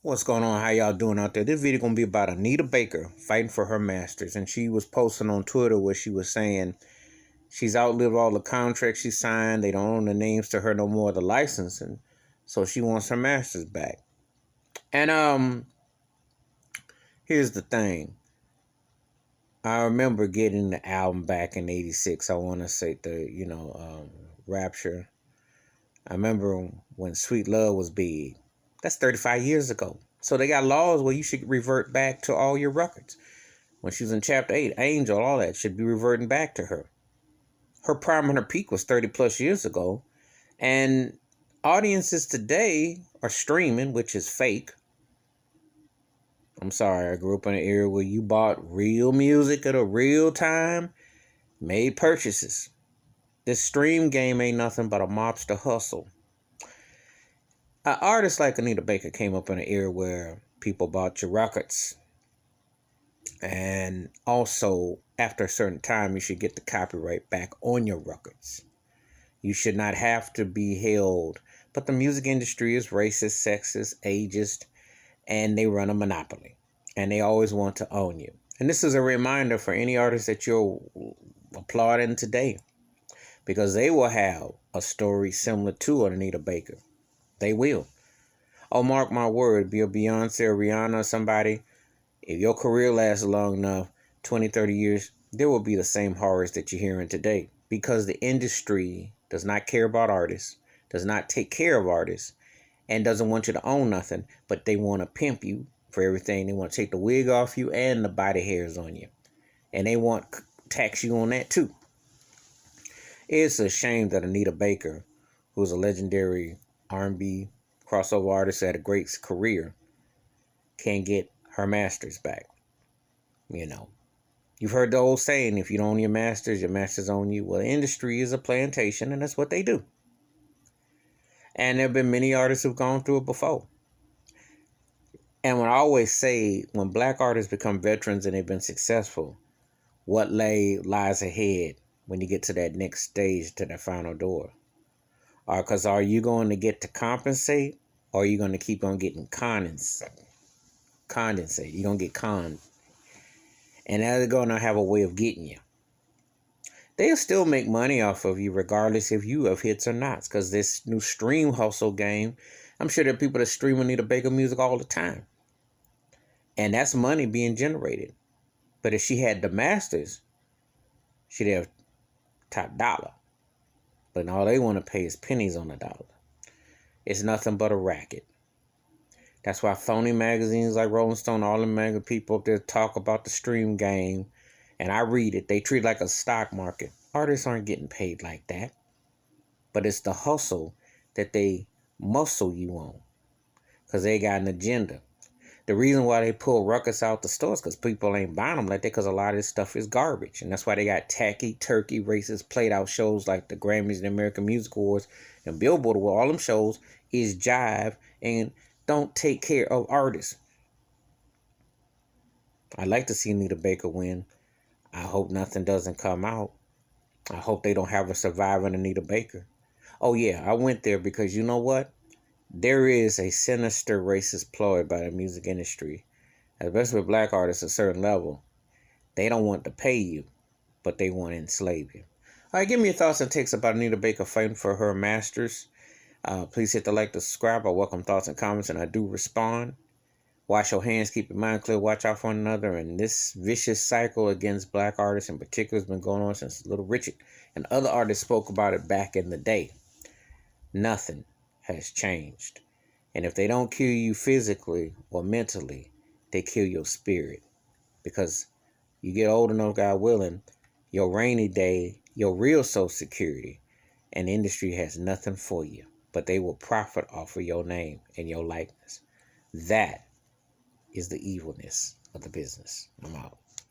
What's going on? How y'all doing out there? This video gonna be about Anita Baker fighting for her masters, and she was posting on Twitter where she was saying she's outlived all the contracts she signed. They don't own the names to her no more, the licensing, so she wants her masters back. And here's the thing. I remember getting the album back in '86. I want to say Rapture. I remember when Sweet Love was big. That's 35 years ago. So they got laws where you should revert back to all your records. When she was in Chapter 8, Angel, all that should be reverting back to her. Her prime and her peak was 30 plus years ago. And audiences today are streaming, which is fake. I'm sorry, I grew up in an era where you bought real music at a real time, made purchases. This stream game ain't nothing but a mobster hustle. An artist like Anita Baker came up in an era where people bought your records. And also, after a certain time, you should get the copyright back on your records. You should not have to be held. But the music industry is racist, sexist, ageist, and they run a monopoly. And they always want to own you. And this is a reminder for any artist that you're applauding today, because they will have a story similar to Anita Baker. They will. Oh, mark my word, be a Beyonce or Rihanna or somebody. If your career lasts long enough, 20, 30 years, there will be the same horrors that you're hearing today, because the industry does not care about artists, does not take care of artists, and doesn't want you to own nothing, but they want to pimp you for everything. They want to take the wig off you and the body hairs on you. And they want to tax you on that too. It's a shame that Anita Baker, who's a legendary R&B crossover artist that had a great career, can't get her masters back. You've heard the old saying, if you don't own your masters own you. Well, the industry is a plantation, and that's what they do. And there have been many artists who've gone through it before. And when I always say, when black artists become veterans and they've been successful, what lies ahead when you get to that next stage, to that final door? Because are you going to get to compensate, or are you going to keep on getting condensate? You're going to get conned. And they're going to have a way of getting you. They'll still make money off of you regardless if you have hits or not. Because this new stream hustle game, I'm sure there are people that stream Anita Baker music all the time. And that's money being generated. But if she had the masters, she'd have top dollar. But all they want to pay is pennies on the dollar. It's nothing but a racket. That's why phony magazines like Rolling Stone, all the mega people up there talk about the stream game. And I read it. They treat it like a stock market. Artists aren't getting paid like that. But it's the hustle that they muscle you on, because they got an agenda. The reason why they pull records out the stores because people ain't buying them like that, because a lot of this stuff is garbage. And that's why they got tacky, turkey, racist, played out shows like the Grammys and the American Music Awards and Billboard, where all them shows is jive and don't take care of artists. I'd like to see Anita Baker win. I hope nothing doesn't come out. I hope they don't have a surviving Anita Baker. Oh yeah, I went there because you know what? There is a sinister racist ploy by the music industry, especially with black artists at a certain level. They don't want to pay you, but they want to enslave you. All right, give me your thoughts and takes about Anita Baker fighting for her masters. Please hit the like, the subscribe. I welcome thoughts and comments, and I do respond. Wash your hands, keep your mind clear, watch out for one another. And this vicious cycle against black artists in particular has been going on since Little Richard and other artists spoke about it back in the day. Nothing has changed. And if they don't kill you physically or mentally, they kill your spirit. Because you get old enough, God willing, your rainy day, your real Social Security, and the industry has nothing for you. But they will profit off of your name and your likeness. That is the evilness of the business. I'm out.